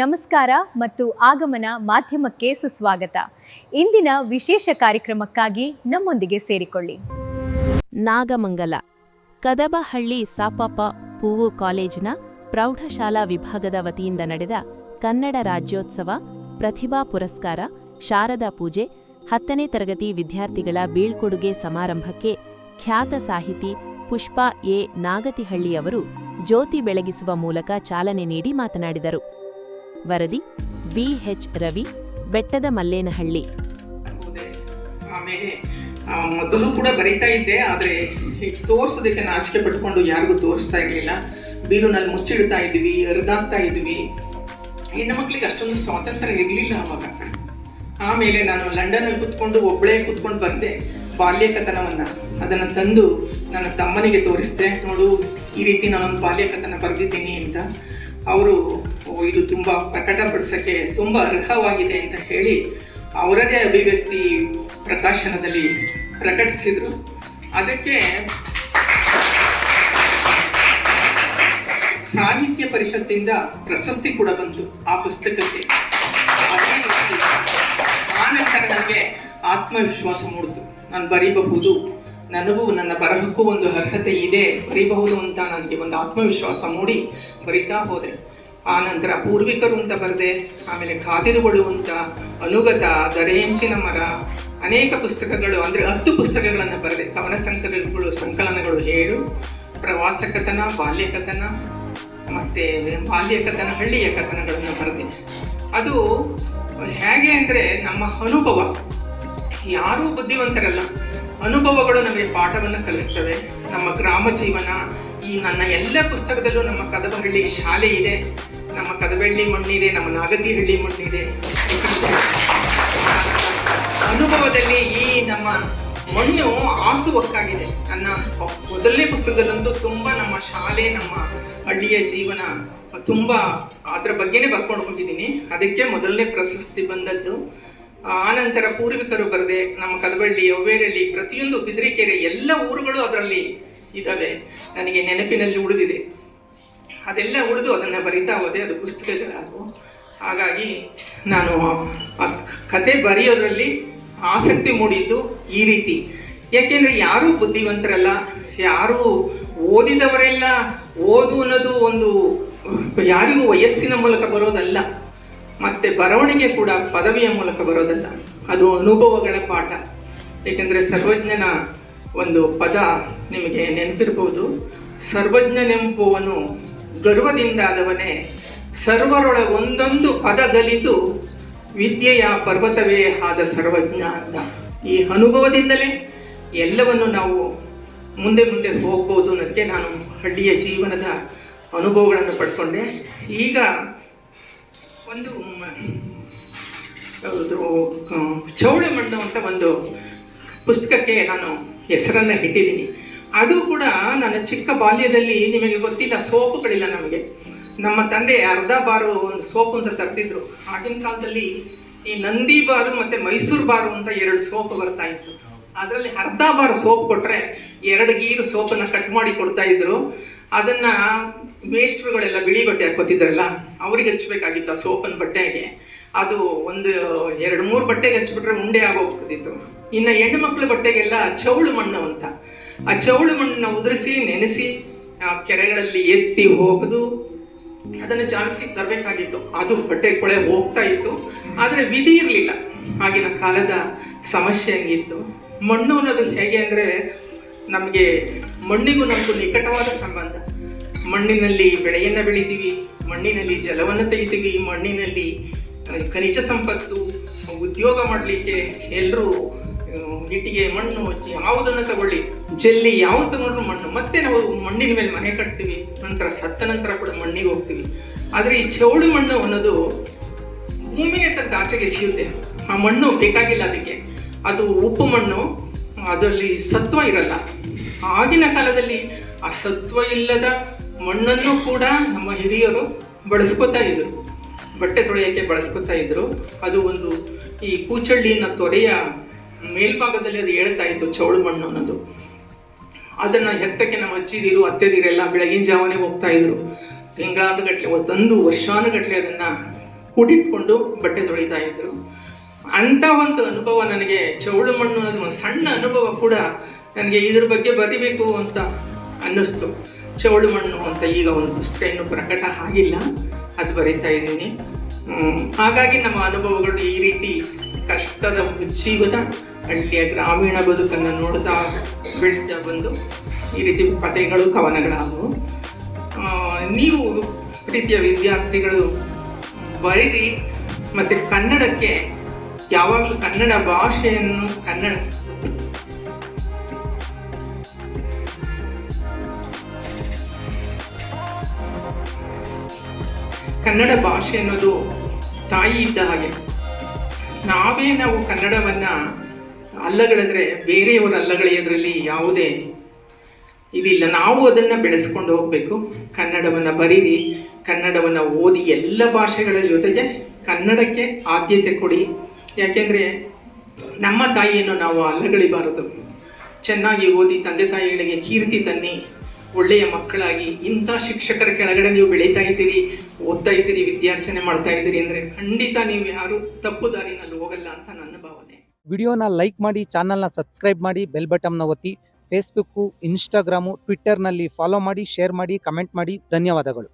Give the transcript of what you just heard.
ನಮಸ್ಕಾರ ಮತ್ತು ಆಗಮನ ಮಾಧ್ಯಮಕ್ಕೆ ಸುಸ್ವಾಗತ. ಇಂದಿನ ವಿಶೇಷ ಕಾರ್ಯಕ್ರಮಕ್ಕಾಗಿ ನಮ್ಮೊಂದಿಗೆ ಸೇರಿಕೊಳ್ಳಿ. ನಾಗಮಂಗಲ ಕದಬಹಳ್ಳಿ ಸಾಪಪ ಪೂವು ಕಾಲೇಜಿನ ಪ್ರೌಢಶಾಲಾ ವಿಭಾಗದ ವತಿಯಿಂದ ನಡೆದ ಕನ್ನಡ ರಾಜ್ಯೋತ್ಸವ, ಪ್ರತಿಭಾ ಪುರಸ್ಕಾರ, ಶಾರದಾ ಪೂಜೆ, 10ನೇ ತರಗತಿ ವಿದ್ಯಾರ್ಥಿಗಳ ಬೀಳ್ಕೊಡುಗೆ ಸಮಾರಂಭಕ್ಕೆ ಖ್ಯಾತ ಸಾಹಿತಿ ಪುಷ್ಪಾ ಎ. ನಾಗತಿಹಳ್ಳಿಯವರು ಜ್ಯೋತಿ ಬೆಳಗಿಸುವ ಮೂಲಕ ಚಾಲನೆ ನೀಡಿ ಮಾತನಾಡಿದರು. ವರದಿ BH ರವಿ, ಬೆಟ್ಟದ ಮಲ್ಲೇನಹಳ್ಳಿ. ಆಮೇಲೆ ಮೊದಲು ಕೂಡ ಬರೀತಾ ಇದ್ದೆ, ಆದರೆ ತೋರಿಸೋದಕ್ಕೆ ನಾಚಿಕೆ ಪಟ್ಕೊಂಡು ಯಾರಿಗೂ ತೋರಿಸ್ತಾ ಇರಲಿಲ್ಲ. ಬೀರುನಲ್ಲಿ ಮುಚ್ಚಿಡ್ತಾ ಇದ್ವಿ, ಅರ್ಧಾಗ್ತಾ ಇದ್ವಿ. ಹೆಣ್ಣು ಮಕ್ಕಳಿಗೆ ಅಷ್ಟೊಂದು ಸ್ವಾತಂತ್ರ್ಯ ಇರಲಿಲ್ಲ ಅವಾಗ. ಆಮೇಲೆ ನಾನು ಲಂಡನಲ್ಲಿ ಒಬ್ಬಳೇ ಕೂತ್ಕೊಂಡು ಬಂದೆ. ಬಾಲ್ಯ ಕಥನವನ್ನು ಅದನ್ನು ತಂದು ನನ್ನ ತಮ್ಮನಿಗೆ ತೋರಿಸಿದೆ. ನೋಡು, ಈ ರೀತಿ ನಾನೊಂದು ಬಾಲ್ಯ ಕಥನ ಬರೆದಿದ್ದೀನಿ ಅಂತ. ಅವರು ಇದು ತುಂಬ ಪ್ರಕಟಪಡಿಸೋಕ್ಕೆ ತುಂಬ ಅರ್ಹವಾಗಿದೆ ಅಂತ ಹೇಳಿ ಅವರದೇ ಅಭಿವ್ಯಕ್ತಿ ಪ್ರಕಾಶನದಲ್ಲಿ ಪ್ರಕಟಿಸಿದರು. ಅದಕ್ಕೆ ಸಾಹಿತ್ಯ ಪರಿಷತ್ತಿಂದ ಪ್ರಶಸ್ತಿ ಕೂಡ ಬಂತು ಆ ಪುಸ್ತಕಕ್ಕೆ. ಅದೇ ರೀತಿ ಆನಂತರ ನನಗೆ ಆತ್ಮವಿಶ್ವಾಸ ಮೂಡಿತು. ನಾನು ಬರೀಬಹುದು, ನನಗೂ ನನ್ನ ಬರಹಕ್ಕೂ ಒಂದು ಅರ್ಹತೆ ಇದೆ, ಬರೀಬಹುದು ಅಂತ ನನಗೆ ಒಂದು ಆತ್ಮವಿಶ್ವಾಸ ಮೂಡಿ ಬರಿತಾ ಹೋದೆ. ಆ ನಂತರ ಪೂರ್ವಿಕರು ಅಂತ ಬರೆದೆ. ಆಮೇಲೆ ಕಾದಿರುಗಳು ಅಂತ, ಅನುಗತ, ದರೆಯಂಚಿನ ಮರ, ಅನೇಕ ಪುಸ್ತಕಗಳು, ಅಂದರೆ 10 ಪುಸ್ತಕಗಳನ್ನು ಬರೆದೆ. ಕವನ ಸಂಕಲನಗಳು 7, ಪ್ರವಾಸ ಕಥನ, ಬಾಲ್ಯ ಕಥನ, ಮತ್ತು ಬಾಲ್ಯ ಕಥನ, ಹಳ್ಳಿಯ ಕಥನಗಳನ್ನು ಬರೆದೆ. ಅದು ಹೇಗೆ ಅಂದರೆ ನಮ್ಮ ಅನುಭವ, ಯಾರೂ ಬುದ್ಧಿವಂತರಲ್ಲ, ಅನುಭವಗಳು ನಮಗೆ ಪಾಠವನ್ನು ಕಲಿಸ್ತವೆ. ನಮ್ಮ ಗ್ರಾಮ ಜೀವನ, ಈ ನನ್ನ ಎಲ್ಲ ಪುಸ್ತಕದಲ್ಲೂ ನಮ್ಮ ಕದಬಹಳ್ಳಿ ಶಾಲೆ ಇದೆ, ನಮ್ಮ ಕದಬಹಳ್ಳಿ ಮಣ್ಣಿದೆ, ನಮ್ಮ ನಾಗತಿಹಳ್ಳಿ ಮಣ್ಣಿದೆ. ಅನುಭವದಲ್ಲಿ ಈ ನಮ್ಮ ಮಣ್ಣು ಆಸುವಕ್ಕಾಗಿದೆ. ನನ್ನ ಮೊದಲನೇ ಪುಸ್ತಕದಲ್ಲಂತೂ ತುಂಬ ನಮ್ಮ ಶಾಲೆ, ನಮ್ಮ ಹಳ್ಳಿಯ ಜೀವನ ತುಂಬ ಅದರ ಬಗ್ಗೆನೇ ಬರ್ಕೊಂಡು ಹೋಗಿದ್ದೀನಿ. ಅದಕ್ಕೆ ಮೊದಲನೇ ಪ್ರಶಸ್ತಿ ಬಂದದ್ದು. ಆನಂತರ ಪೂರ್ವಿಕರು ಬರೆದೆ. ನಮ್ಮ ಕದಬಳ್ಳಿ, ಯವ್ವೇರಳ್ಳಿ, ಪ್ರತಿಯೊಂದು ಬಿದ್ರಿಕೆರೆ, ಎಲ್ಲ ಊರುಗಳು ಅದರಲ್ಲಿ ಇದ್ದಾವೆ, ನನಗೆ ನೆನಪಿನಲ್ಲಿ ಉಳಿದಿದೆ. ಅದೆಲ್ಲ ಉಳಿದು ಅದನ್ನು ಬರಿತಾ ಹೋದೆ. ಅದು ಪುಸ್ತಕಗಳಾದವು. ಹಾಗಾಗಿ ನಾನು ಕತೆ ಬರೆಯೋದ್ರಲ್ಲಿ ಆಸಕ್ತಿ ಮೂಡಿದ್ದು ಈ ರೀತಿ. ಯಾಕೆಂದರೆ ಯಾರೂ ಬುದ್ಧಿವಂತರಲ್ಲ, ಯಾರೂ ಓದಿದವರೆಲ್ಲ. ಓದು ಅನ್ನೋದು ಒಂದು ಯಾರಿಗೂ ವಯಸ್ಸಿನ ಮೂಲಕ ಬರೋದಲ್ಲ, ಮತ್ತು ಬರವಣಿಗೆ ಕೂಡ ಪದವಿಯ ಮೂಲಕ ಬರೋದಲ್ಲ, ಅದು ಅನುಭವಗಳ ಪಾಠ. ಏಕೆಂದರೆ ಸರ್ವಜ್ಞನ ಒಂದು ಪದ ನಿಮಗೆ ನೆನಪಿರ್ಬೋದು. ಸರ್ವಜ್ಞನೆಂಬುವನು ಗರ್ವದಿಂದಾದವನೇ, ಸರ್ವರೊಳ ಒಂದೊಂದು ಪದದಲಿದು ವಿದ್ಯೆಯ ಪರ್ವತವೇ ಆದ ಸರ್ವಜ್ಞ ಅಂತ. ಈ ಅನುಭವದಿಂದಲೇ ಎಲ್ಲವನ್ನು ನಾವು ಮುಂದೆ ಹೋಗ್ಬೋದು ಅನ್ನೋದಕ್ಕೆ ನಾನು ಹಳ್ಳಿಯ ಜೀವನದ ಅನುಭವಗಳನ್ನು ಪಡ್ಕೊಂಡೆ. ಈಗ ಒಂದು ಚೌಳೆ ಮಣ್ಣು ಅಂತ ಒಂದು ಪುಸ್ತಕಕ್ಕೆ ನಾನು ಹೆಸರನ್ನು ಇಟ್ಟಿದ್ದೀನಿ. ಅದು ಕೂಡ ನನ್ನ ಚಿಕ್ಕ ಬಾಲ್ಯದಲ್ಲಿ, ನಿಮಗೆ ಗೊತ್ತಿಲ್ಲ, ಸೋಪುಗಳಿಲ್ಲ ನಮಗೆ. ನಮ್ಮ ತಂದೆ ಅರ್ಧ ಬಾರು ಒಂದು ಸೋಪು ಅಂತ ತರ್ತಿದ್ರು. ಆಗಿನ ಕಾಲದಲ್ಲಿ ಈ ನಂದಿ ಬಾರು ಮತ್ತು ಮೈಸೂರು ಬಾರು ಅಂತ 2 ಸೋಪು ಬರ್ತಾ ಇತ್ತು. ಅದರಲ್ಲಿ ಅರ್ಧ ಬಾರು ಸೋಪ್ ಕೊಟ್ಟರೆ 2 ಗೀರು ಸೋಪನ್ನು ಕಟ್ ಮಾಡಿ ಕೊಡ್ತಾ ಇದ್ರು. ಅದನ್ನು ಮೇಸ್ಟ್ರುಗಳೆಲ್ಲ ಬಿಳಿ ಬಟ್ಟೆ ಹಾಕೋತಿದ್ರಲ್ಲ, ಅವ್ರಿಗೆ ಹಚ್ಬೇಕಾಗಿತ್ತು ಆ ಸೋಪನ ಬಟ್ಟೆಗೆ. ಅದು 1-2-3 ಬಟ್ಟೆಗೆ ಹಚ್ಬಿಟ್ರೆ ಉಂಡೆ ಆಗೋಗ್ತಿತ್ತು. ಇನ್ನು ಹೆಣ್ಣು ಮಕ್ಕಳ ಬಟ್ಟೆಗೆಲ್ಲ ಚೌಳು ಮಣ್ಣು ಅಂತ, ಆ ಚೌಳು ಮಣ್ಣನ್ನು ಉದುರಿಸಿ ನೆನೆಸಿ ಕೆರೆಗಳಲ್ಲಿ ಎತ್ತಿ ಹೋಗೋದು, ಅದನ್ನು ಜಾಲಿಸಿ ತರಬೇಕಾಗಿತ್ತು. ಅದು ಬಟ್ಟೆ ಕೊಳೆ ಹೋಗ್ತಾ ಇತ್ತು. ಆದರೆ ವಿಧಿ ಇರಲಿಲ್ಲ, ಆಗಿನ ಕಾಲದ ಸಮಸ್ಯೆ ಹಂಗಿತ್ತು. ಮಣ್ಣು ಅನ್ನೋದು ಹೇಗೆ ಅಂದರೆ, ನಮಗೆ ಮಣ್ಣಿಗೂ ನಮಗೂ ನಿಕಟವಾದ ಸಂಬಂಧ. ಮಣ್ಣಿನಲ್ಲಿ ಬೆಳೆಯನ್ನು ಬೆಳಿತೀವಿ, ಮಣ್ಣಿನಲ್ಲಿ ಜಲವನ್ನು ತೆಗಿತೀವಿ, ಮಣ್ಣಿನಲ್ಲಿ ಖನಿಜ ಸಂಪತ್ತು, ಉದ್ಯೋಗ ಮಾಡಲಿಕ್ಕೆ ಎಲ್ಲರೂ ಇಟ್ಟಿಗೆ, ಮಣ್ಣು, ಯಾವುದನ್ನು ತಗೊಳ್ಳಿ, ಜಲ್ಲಿ ಯಾವುದು ತಗೊಂಡ್ರು ಮಣ್ಣು. ಮತ್ತೆ ನಾವು ಮಣ್ಣಿನ ಮೇಲೆ ಮನೆ ಕಟ್ತೀವಿ, ನಂತರ ಸತ್ತ ನಂತರ ಕೂಡ ಮಣ್ಣಿಗೆ ಹೋಗ್ತೀವಿ. ಆದರೆ ಈ ಚೌಳು ಮಣ್ಣು ಅನ್ನೋದು ಭೂಮಿಗೆ ತಕ್ಕ ಆಚೆಗೆ ಸಿಗುತ್ತೆ. ಆ ಮಣ್ಣು ಬೇಕಾಗಿಲ್ಲ ಅದಕ್ಕೆ, ಅದು ಉಪ್ಪು ಮಣ್ಣು, ಅದರಲ್ಲಿ ಸತ್ವ ಇರಲ್ಲ. ಆಗಿನ ಕಾಲದಲ್ಲಿ ಆ ಸತ್ವ ಇಲ್ಲದ ಮಣ್ಣನ್ನು ಕೂಡ ನಮ್ಮ ಹಿರಿಯರು ಬಳಸ್ಕೊತಾ ಇದ್ರು, ಬಟ್ಟೆ ತೊಳೆಯೋಕ್ಕೆ ಬಳಸ್ಕೊತಾ ಇದ್ರು. ಅದು ಒಂದು ಈ ಕೂಚಳ್ಳಿನ ತೊರೆಯ ಮೇಲ್ಭಾಗದಲ್ಲಿ ಅದು ಹೇಳ್ತಾ ಇತ್ತು ಚೌಳು ಮಣ್ಣು ಅನ್ನೋದು. ಅದನ್ನು ಎತ್ತಕ್ಕೆ ನಮ್ಮ ಅಜ್ಜಿದಿರು ಅತ್ತೆದಿರೆಲ್ಲ ಬೆಳಗಿನ ಜಾವನೆ ಹೋಗ್ತಾ ಇದ್ರು. ತಿಂಗಳಾನುಗಟ್ಟಲೆ ಒಂದೊಂದು ವರ್ಷಾನುಗಟ್ಟಲೆ ಅದನ್ನು ಕೂಡಿಟ್ಕೊಂಡು ಬಟ್ಟೆ ತೊಳಿತಾ ಇದ್ರು. ಅಂಥ ಒಂದು ಅನುಭವ ನನಗೆ ಚೌಳು ಮಣ್ಣು ಅನ್ನೋದು ಒಂದು ಸಣ್ಣ ಅನುಭವ ಕೂಡ ನನಗೆ ಇದ್ರ ಬಗ್ಗೆ ಬರಿಬೇಕು ಅಂತ ಅನ್ನಿಸ್ತು. ಚೌಳು ಮಣ್ಣು ಅಂತ ಈಗ ಒಂದು ಪುಸ್ತಕ ಇನ್ನೂ ಪ್ರಕಟ ಆಗಿಲ್ಲ, ಅದು ಬರೀತಾ ಇದ್ದೀನಿ. ಹಾಗಾಗಿ ನಮ್ಮ ಅನುಭವಗಳು ಈ ರೀತಿ ಕಷ್ಟದ ಜೀವನ, ಹಳ್ಳಿಯ ಗ್ರಾಮೀಣ ಬದುಕನ್ನು ನೋಡ್ತಾ ಬೆಳೀತಾ ಬಂದು ಈ ರೀತಿ ಕಥೆಗಳು ಕವನಗಳಾದವು. ನೀವು ರೀತಿಯ ವಿದ್ಯಾರ್ಥಿಗಳು ಬರೀರಿ, ಮತ್ತು ಕನ್ನಡಕ್ಕೆ ಯಾವಾಗಲೂ ಕನ್ನಡ ಭಾಷೆಯನ್ನು ಕನ್ನಡ ಭಾಷೆ ಅನ್ನೋದು ತಾಯಿ ಇದ್ದ ಹಾಗೆ. ನಾವು ಕನ್ನಡವನ್ನು ಅಲ್ಲಗಳಿದ್ರೆ ಬೇರೆಯವರು ಅಲ್ಲಗಳೆಯೋದ್ರಲ್ಲಿ ಯಾವುದೇ ಇದಿಲ್ಲ. ನಾವು ಅದನ್ನು ಬೆಳೆಸ್ಕೊಂಡು ಹೋಗಬೇಕು. ಕನ್ನಡವನ್ನು ಬರೀರಿ, ಕನ್ನಡವನ್ನು ಓದಿ, ಎಲ್ಲ ಭಾಷೆಗಳ ಜೊತೆಗೆ ಕನ್ನಡಕ್ಕೆ ಆದ್ಯತೆ ಕೊಡಿ. ಯಾಕೆಂದರೆ ನಮ್ಮ ತಾಯಿಯನ್ನು ನಾವು ಅಲ್ಲಗಳಿಬಾರದು. ಚೆನ್ನಾಗಿ ಓದಿ ತಂದೆ ತಾಯಿಗಳಿಗೆ ಕೀರ್ತಿ ತನ್ನಿ, ಒಳ್ಳೆಯ ಮಕ್ಕಳಾಗಿ. ಇಂಥ ಶಿಕ್ಷಕರ ಕೆಳಗಡೆ ನೀವು ಬೆಳೀತಾ ಇದ್ದೀರಿ, ಓದ್ತಾ ಇದ್ದೀರಿ, ವಿದ್ಯಾರ್ಚನೆ ಮಾಡ್ತಾ ಇದ್ದೀರಿ ಅಂದರೆ ಖಂಡಿತ ನೀವು ಯಾರು ತಪ್ಪು ದಾರಿನಲ್ಲಿ ಹೋಗಲ್ಲ ಅಂತ ನನ್ನ ಭಾವನೆ. ವಿಡಿಯೋನ ಲೈಕ್ ಮಾಡಿ, ಚಾನಲ್ನ ಸಬ್ಸ್ಕ್ರೈಬ್ ಮಾಡಿ, ಬೆಲ್ ಬಟನ್ನ ಒತ್ತಿ. ಫೇಸ್ಬುಕ್ಕು, ಇನ್ಸ್ಟಾಗ್ರಾಮು, ಟ್ವಿಟ್ಟರ್ನಲ್ಲಿ ಫಾಲೋ ಮಾಡಿ, ಶೇರ್ ಮಾಡಿ, ಕಮೆಂಟ್ ಮಾಡಿ. ಧನ್ಯವಾದಗಳು.